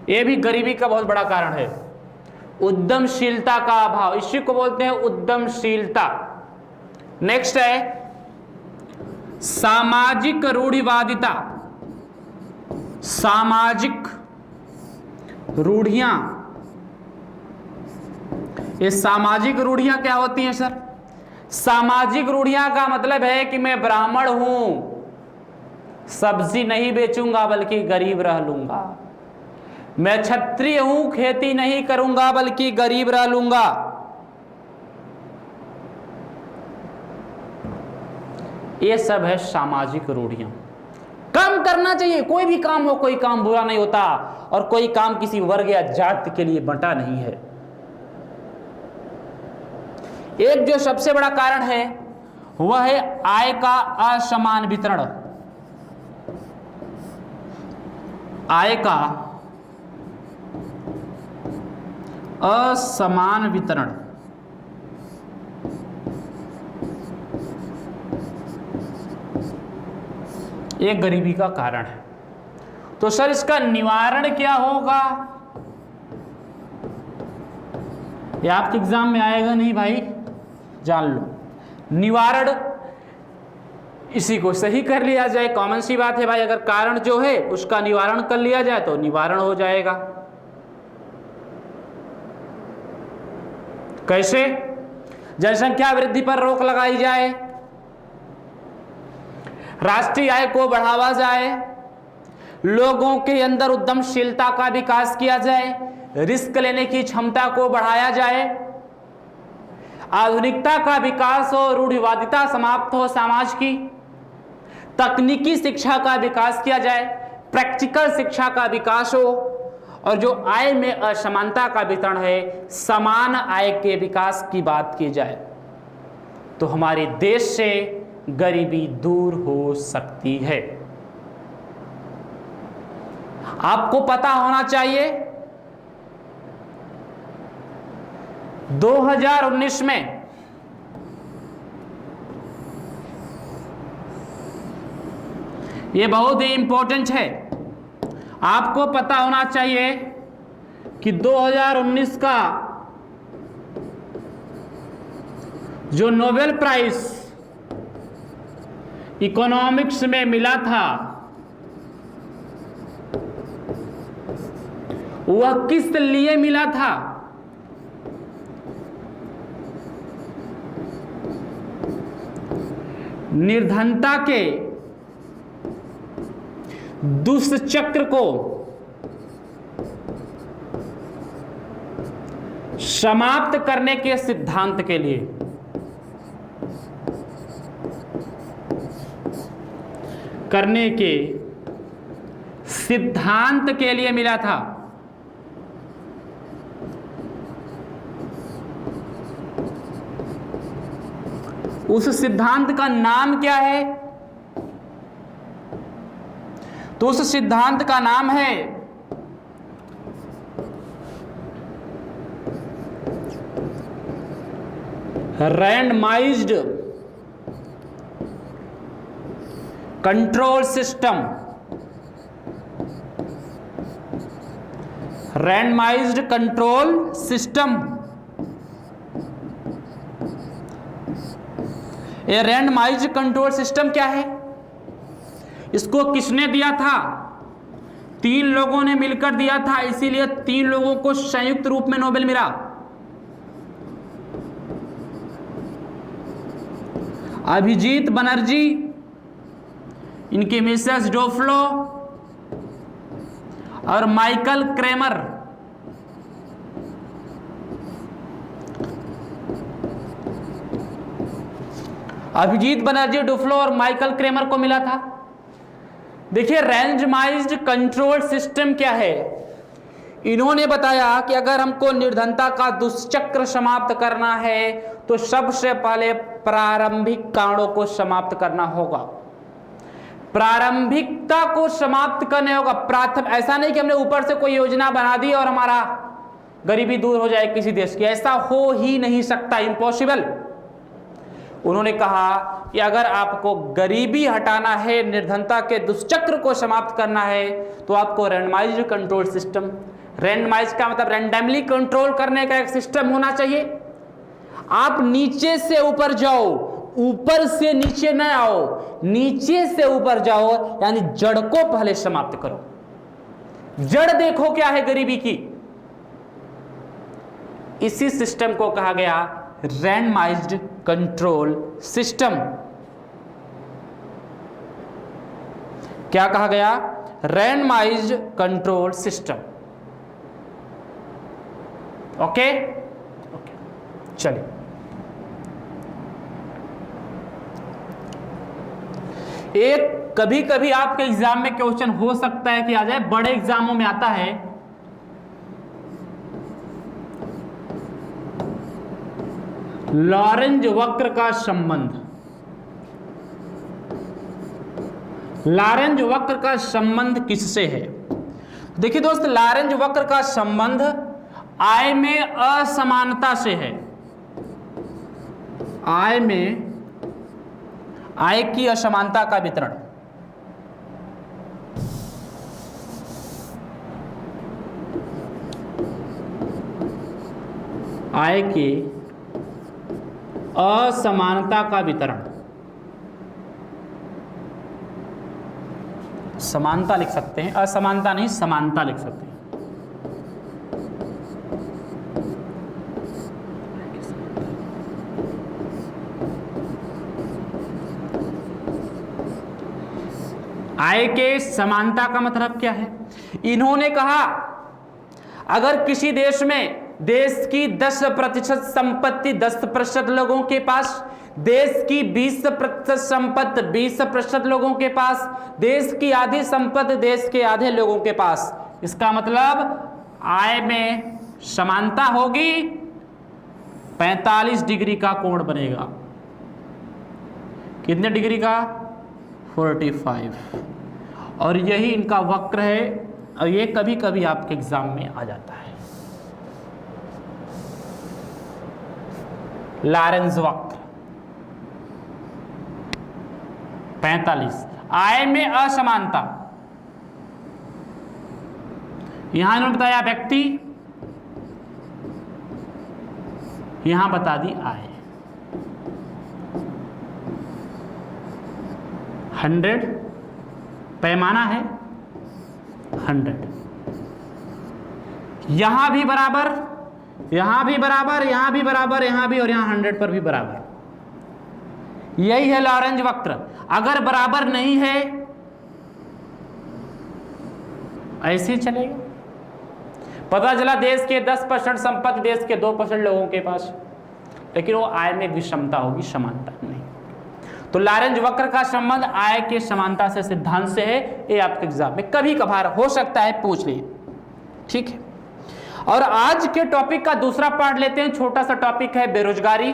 यह भी गरीबी का बहुत बड़ा कारण है, उद्यमशीलता का अभाव। इसी को बोलते हैं उद्यमशीलता। नेक्स्ट है सामाजिक रूढ़िवादिता। सामाजिक रूढ़ियां। ये सामाजिक रूढ़ियां क्या होती हैं सर? सामाजिक रूढ़ियां का मतलब है कि मैं ब्राह्मण हूं, सब्जी नहीं बेचूंगा बल्कि गरीब रह लूंगा। मैं क्षत्रिय हूं, खेती नहीं करूंगा बल्कि गरीब रह लूंगा। ये सब है सामाजिक रूढ़ियां। काम करना चाहिए, कोई भी काम हो, कोई काम बुरा नहीं होता, और कोई काम किसी वर्ग या जाति के लिए बंटा नहीं है। एक जो सबसे बड़ा कारण है वह है आय का असमान वितरण। आय का असमान वितरण। एक गरीबी का कारण है। तो सर इसका निवारण क्या होगा? ये आपके एग्जाम में आएगा नहीं भाई, जान लो। निवारण इसी को सही कर लिया जाए, कॉमन सी बात है भाई। अगर कारण जो है उसका निवारण कर लिया जाए तो निवारण हो जाएगा। कैसे? जनसंख्या वृद्धि पर रोक लगाई जाए, राष्ट्रीय आय को बढ़ावा जाए, लोगों के अंदर उद्यमशीलता का विकास किया जाए, रिस्क लेने की क्षमता को बढ़ाया जाए, आधुनिकता का विकास हो, रूढ़िवादिता समाप्त हो समाज की, तकनीकी शिक्षा का विकास किया जाए, प्रैक्टिकल शिक्षा का विकास हो, और जो आय में असमानता का वितरण है, समान आय के विकास की बात की जाए, तो हमारे देश से गरीबी दूर हो सकती है। आपको पता होना चाहिए 2019 में ये बहुत ही इंपॉर्टेंट है, आपको पता होना चाहिए कि 2019 का जो नोबेल प्राइज इकोनॉमिक्स में मिला था वह किस लिए मिला था? निर्धनता के दुष्चक्र को समाप्त करने के सिद्धांत के लिए, करने के सिद्धांत के लिए मिला था। उस सिद्धांत का नाम क्या है? तो उस सिद्धांत का नाम है randomised control system. Randomised control system. ये रैंडमाइज्ड कंट्रोल सिस्टम क्या है? इसको किसने दिया था? 3 लोगों ने मिलकर दिया था, इसीलिए 3 लोगों को संयुक्त रूप में नोबेल मिला। अभिजीत बनर्जी, इनके मिसेस डोफ्लो और माइकल क्रेमर। अभिजीत बनर्जी, डोफ्लो और माइकल क्रेमर को मिला था। देखिए रैंडमाइज्ड कंट्रोल सिस्टम क्या है? इन्होंने बताया कि अगर हमको निर्धनता का दुष्चक्र समाप्त करना है तो सबसे पहले प्रारंभिक कारणों को समाप्त करना होगा। प्रारंभिकता को समाप्त करने होगा। प्राथमिक, ऐसा नहीं कि हमने ऊपर से कोई योजना बना दी और हमारा गरीबी दूर हो जाए किसी देश की, ऐसा हो ही नहीं सकता, इम्पॉसिबल। उन्होंने कहा कि अगर आपको गरीबी हटाना है, निर्धनता के दुष्चक्र को समाप्त करना है, तो आपको रैंडमाइज्ड कंट्रोल सिस्टम, रैंडमाइज का मतलब रैंडमली कंट्रोल करने का एक सिस्टम होना चाहिए। आप नीचे से ऊपर जाओ, ऊपर से नीचे न आओ, नीचे से ऊपर जाओ, यानी जड़ को पहले समाप्त करो। जड़ देखो क्या है गरीबी की। इसी सिस्टम को कहा गया रैंडमाइज्ड कंट्रोल सिस्टम। क्या कहा गया? Randomised control system. ओके, चलिए एक कभी कभी आपके एग्जाम में क्वेश्चन हो सकता है कि आ जाए, बड़े एग्जामों में आता है लॉरेंज वक्र का संबंध। लॉरेंज वक्र का संबंध किससे है? देखिए दोस्त, लॉरेंज वक्र का संबंध आय में असमानता से है। आय में आय की असमानता का वितरण। आय की असमानता का वितरण। समानता लिख सकते हैं, असमानता नहीं, समानता लिख सकते हैं। आय के समानता का मतलब क्या है? इन्होंने कहा अगर किसी देश में देश की 10% संपत्ति 10% लोगों के पास, देश की 20% संपत्ति 20% लोगों के पास, देश की आधी संपत्ति देश के आधे लोगों के पास, इसका मतलब आय में समानता होगी, 45 डिग्री का कोण बनेगा। कितने डिग्री का? 45। और यही इनका वक्र है, और ये कभी कभी आपके एग्जाम में आ जाता है, लॉरेंज वक्र। 45 आय में असमानता। यहां इन्होंने बताया व्यक्ति, यहां बता दी आय। 100 पैमाना है, 100। यहां भी बराबर, यहां भी बराबर, यहां भी बराबर, यहां भी, और यहां 100 पर भी बराबर। यही है लॉरेंज वक्र। अगर बराबर नहीं है ऐसे ही चलेगा। पता चला देश के 10% संपत्ति देश के 2% लोगों के पास, लेकिन वो आय में विषमता होगी, समानता नहीं। तो लॉरेंज वक्र का संबंध आय के समानता से सिद्धांत से है। ये आपके एग्जाम में कभी कभार हो सकता है, पूछ लिए, ठीक है। और आज के टॉपिक का दूसरा पार्ट लेते हैं। छोटा सा टॉपिक है बेरोजगारी।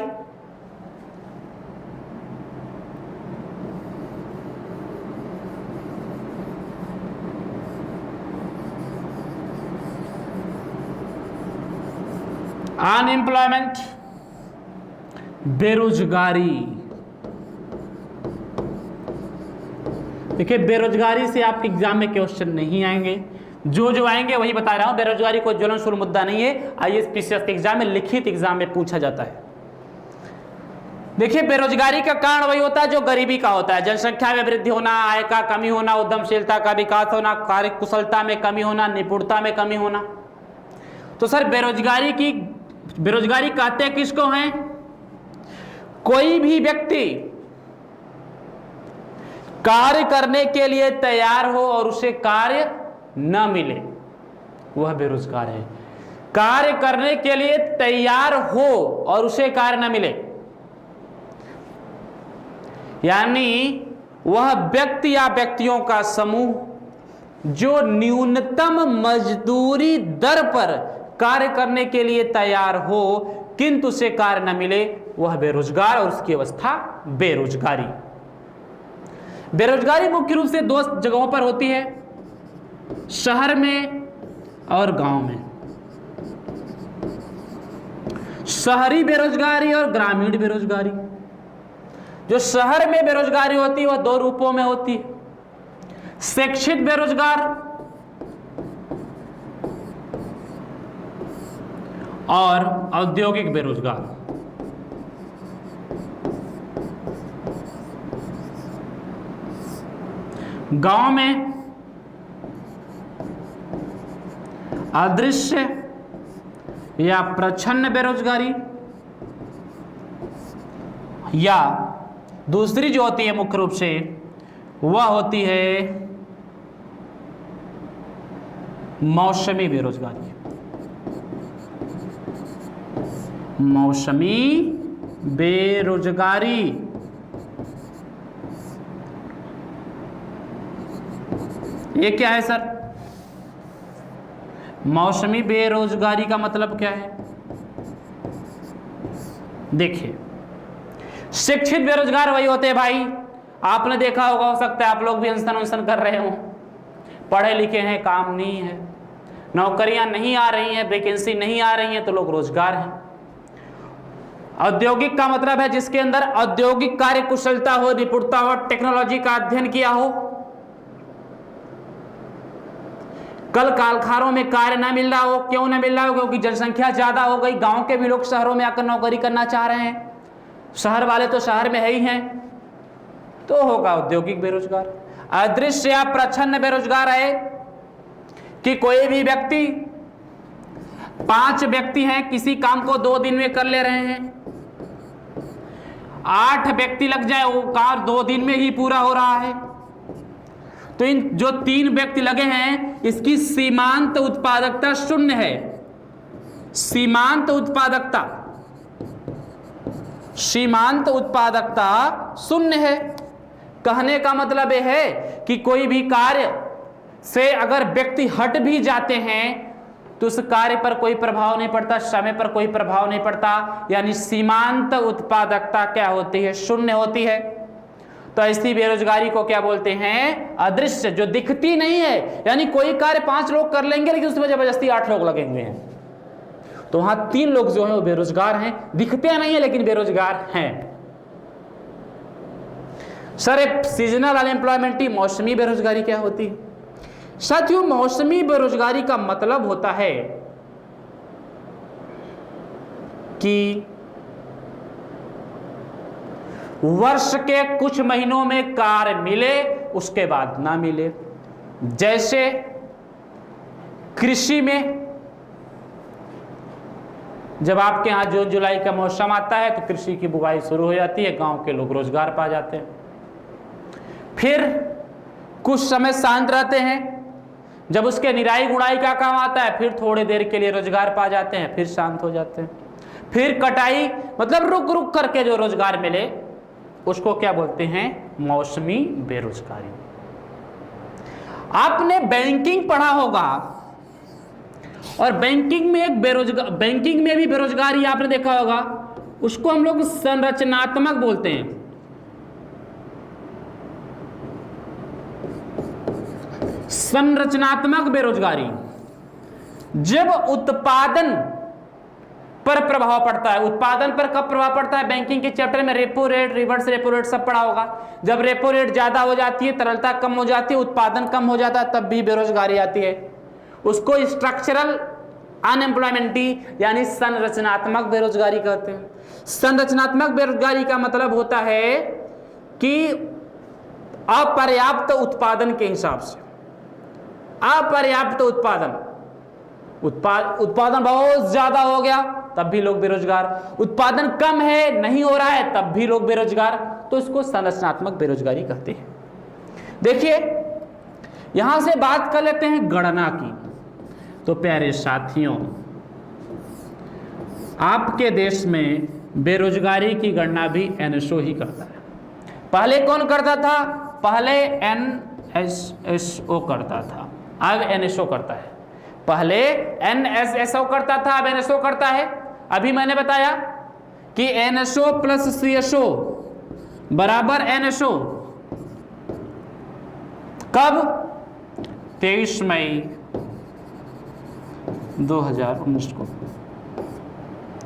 अनएम्प्लॉयमेंट, बेरोजगारी। देखिए बेरोजगारी से आपके एग्जाम में क्वेश्चन नहीं आएंगे, जो आएंगे वही बता रहा हूं। बेरोजगारी कोई ज्वलनशील मुद्दा नहीं है, आईएएस पीसीएस के एग्जाम में, लिखित एग्जाम में पूछा जाता है। देखिए बेरोजगारी का कारण वही होता है जो गरीबी का होता है। जनसंख्या में वृद्धि होना, आय का कमी होना, उद्यमशीलता का विकास होना, कार्य कुशलता में कमी होना, निपुणता में कमी होना। तो सर बेरोजगारी कहते किसको हैं? कोई भी व्यक्ति कार्य करने के लिए तैयार हो और उसे कार्य न मिले, वह बेरोजगार है। कार्य करने के लिए तैयार हो और उसे कार्य न मिले, यानी वह व्यक्ति या व्यक्तियों का समूह जो न्यूनतम मजदूरी दर पर कार्य करने के लिए तैयार हो किंतु उसे कार्य न मिले, वह बेरोजगार, और उसकी अवस्था बेरोजगारी। बेरोजगारी मुख्य रूप से 2 जगहों पर होती है, शहर में और गांव में। शहरी बेरोजगारी और ग्रामीण बेरोजगारी। जो शहर में बेरोजगारी होती है वह 2 रूपों में होती है, शिक्षित बेरोजगार और औद्योगिक बेरोजगार। गांव में अदृश्य या प्रच्छन्न बेरोजगारी, या दूसरी जो होती है मुख्य रूप से वह होती है मौसमी बेरोजगारी। मौसमी बेरोजगारी। ये क्या है सर? मौसमी बेरोजगारी का मतलब क्या है? देखिए, शिक्षित बेरोजगार वही होते हैं भाई, आपने देखा होगा, हो सकता है आप लोग भी अनशन कर रहे हो, पढ़े लिखे हैं, काम नहीं है, नौकरियां नहीं आ रही हैं, वैकेंसी नहीं आ रही हैं, तो लोग रोजगार हैं। औद्योगिक का मतलब है जिसके अंदर औद्योगिक कार्य कुशलता हो, निपुणता हो, टेक्नोलॉजी का अध्ययन किया हो। कल कारखानों में कार्य ना मिल रहा हो, क्यों ना मिल रहा हो? क्योंकि जनसंख्या ज्यादा हो गई, गांव के भी लोग शहरों में आकर नौकरी करना चाह रहे हैं, शहर वाले तो शहर में है ही हैं, तो होगा औद्योगिक बेरोजगार। अदृश्य या प्रच्छन्न बेरोजगार है कि कोई भी व्यक्ति, 5 व्यक्ति हैं, किसी काम को 2 दिन में कर ले रहे हैं, 8 व्यक्ति लग जाए, वो काम 2 दिन में ही पूरा हो रहा है। तो इन जो 3 व्यक्ति लगे हैं, इसकी सीमांत उत्पादकता 0 है। सीमांत उत्पादकता 0 है। कहने का मतलब यह है कि कोई भी कार्य से अगर व्यक्ति हट भी जाते हैं तो उस कार्य पर कोई प्रभाव नहीं पड़ता, समय पर कोई प्रभाव नहीं पड़ता, यानी सीमांत उत्पादकता क्या होती है? 0 होती है। तो ऐसी बेरोजगारी को क्या बोलते हैं? अदृश्य, जो दिखती नहीं है, यानी कोई कार्य 5 लोग कर लेंगे लेकिन उसमें जबरदस्ती 8 लोग लगे हुए हैं, तो वहां 3 लोग जो है वो बेरोजगार हैं, दिखते नहीं है लेकिन बेरोजगार हैं। सर, सीजनल अनएम्प्लॉयमेंट, मौसमी बेरोजगारी क्या होती है? साथियों, मौसमी बेरोजगारी का मतलब होता है कि वर्ष के कुछ महीनों में कार्य मिले, उसके बाद ना मिले। जैसे कृषि में जब आपके यहां जून जुलाई का मौसम आता है तो कृषि की बुवाई शुरू हो जाती है, गांव के लोग रोजगार पा जाते हैं। फिर कुछ समय शांत रहते हैं, जब उसके निराई गुड़ाई का काम आता है फिर थोड़ी देर के लिए रोजगार पा जाते हैं, फिर शांत हो जाते हैं। फिर कटाई, मतलब रुक रुक करके जो रोजगार मिले उसको क्या बोलते हैं? मौसमी बेरोजगारी। आपने बैंकिंग पढ़ा होगा, और बैंकिंग में भी बेरोजगारी आपने देखा होगा, उसको हम लोग संरचनात्मक बोलते हैं। संरचनात्मक बेरोजगारी, जब उत्पादन पर प्रभाव पड़ता है। उत्पादन पर कब प्रभाव पड़ता है? बैंकिंग के चैप्टर में repo rate, reverse repo rate सब पढ़ा होगा। जब रेपो रेट ज्यादा हो जाती है, तरलता कम हो जाती है, उत्पादन कम हो जाता है, तब भी बेरोजगारी आती है। उसको स्ट्रक्चरल अनएम्प्लॉयमेंट यानी संरचनात्मक बेरोजगारी कहते हैं। संरचनात्मक बेरोजगारी का मतलब होता है कि अपर्याप्त उत्पादन के हिसाब से, अपर्याप्त उत्पादन बहुत ज्यादा हो गया तब भी लोग बेरोजगार, उत्पादन कम है, नहीं हो रहा है, तब भी लोग बेरोजगार, तो इसको संरचनात्मक बेरोजगारी कहते हैं। देखिए, यहां से बात कर लेते हैं गणना की। तो प्यारे साथियों, आपके देश में बेरोजगारी की गणना भी एनएसओ ही करता है। पहले कौन करता था? पहले एनएसएसओ करता था, अब एनएसओ करता है। पहले एनएसएसओ करता था, अब एनएसओ करता है। अभी मैंने बताया कि एनएसओ प्लस सीएसओ बराबर एनएसओ। कब? 23 मई 2019 को।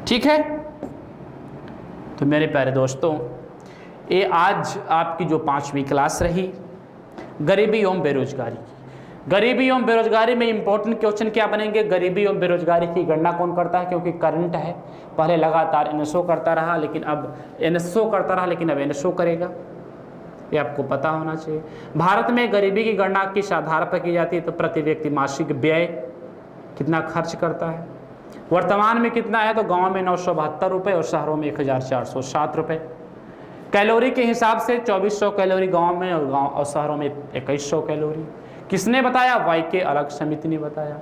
ठीक है, तो मेरे प्यारे दोस्तों, ये आज आपकी जो 5वीं क्लास रही गरीबी एवं बेरोजगारी। गरीबी एवं बेरोजगारी में इंपॉर्टेंट क्वेश्चन क्या बनेंगे? गरीबी एवं बेरोजगारी की गणना कौन करता है? क्योंकि करंट है, पहले लगातार एनएसओ करता रहा लेकिन अब एनएसओ करेगा, ये आपको पता होना चाहिए। भारत में गरीबी की गणना किस आधार पर की जाती है? तो प्रति व्यक्ति मासिक व्यय कितना खर्च करता है, वर्तमान में कितना है? तो गाँव में 972 रुपये और शहरों में 1407 रुपये। कैलोरी के हिसाब से 2400 कैलोरी गाँव में और शहरों में 2100 कैलोरी। किसने बताया? वाई के अलग समिति ने बताया।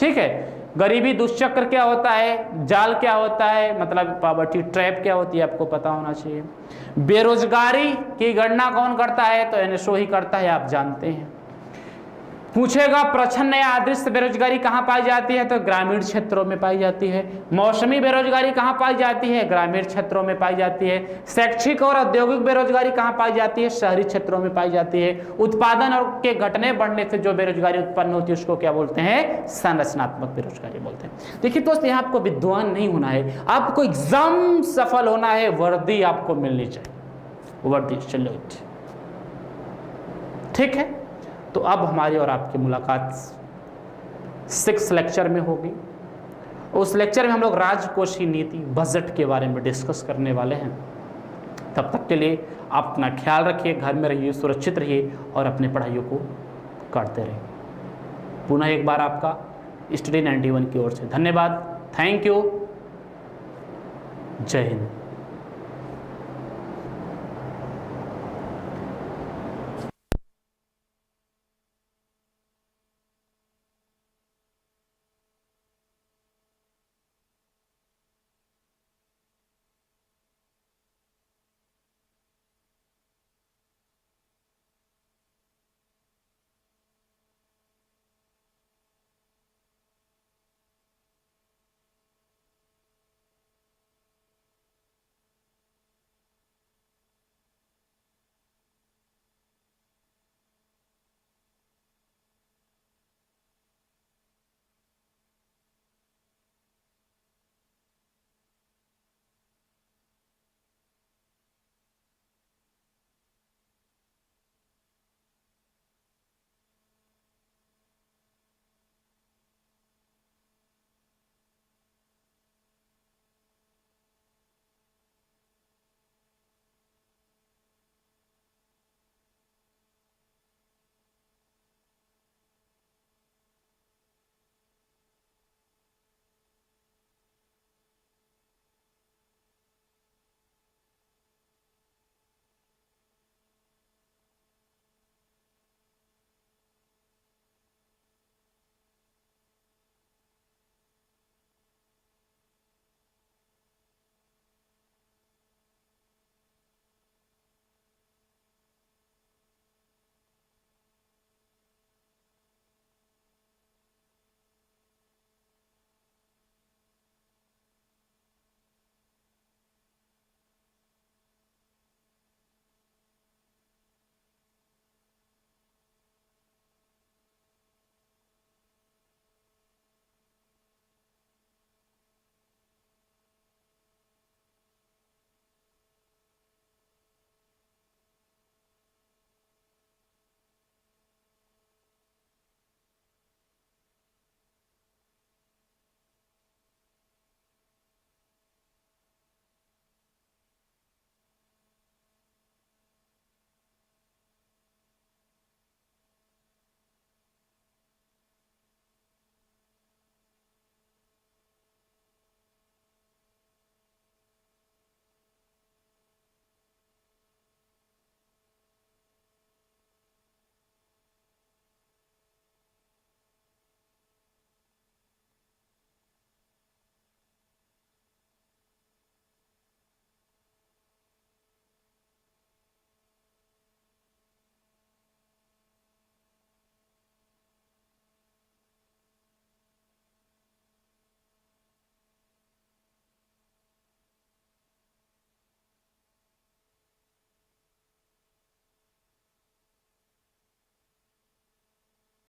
ठीक है, गरीबी दुष्चक्र क्या होता है, जाल क्या होता है, मतलब पॉवर्टी ट्रैप क्या होती है, आपको पता होना चाहिए। बेरोजगारी की गणना कौन करता है, तो एनएसओ ही करता है, आप जानते हैं। पूछेगा प्रच्छन्न या अदृश्य बेरोजगारी कहाँ पाई जाती है, तो ग्रामीण क्षेत्रों में पाई जाती है। मौसमी बेरोजगारी कहाँ पाई जाती है, ग्रामीण क्षेत्रों में पाई जाती है। शैक्षिक और औद्योगिक बेरोजगारी कहाँ पाई जाती है, शहरी क्षेत्रों में पाई जाती है। उत्पादन और के घटने बढ़ने से जो बेरोजगारी उत्पन्न होती है उसको क्या बोलते हैं, संरचनात्मक बेरोजगारी बोलते हैं। देखिए दोस्त, यहाँ आपको विद्वान नहीं होना है, आपको एग्जाम सफल होना है, वर्दी आपको मिलनी चाहिए, वर्दी। चलो ठीक है, तो अब हमारी और आपकी मुलाकात 6 लेक्चर में होगी। उस लेक्चर में हम लोग राजकोषीय नीति, बजट के बारे में डिस्कस करने वाले हैं। तब तक के लिए आप अपना ख्याल रखिए, घर में रहिए, सुरक्षित रहिए और अपने पढ़ाइयों को करते रहिए। पुनः एक बार आपका स्टडी 91 की ओर से धन्यवाद। Thank you. जय हिंद।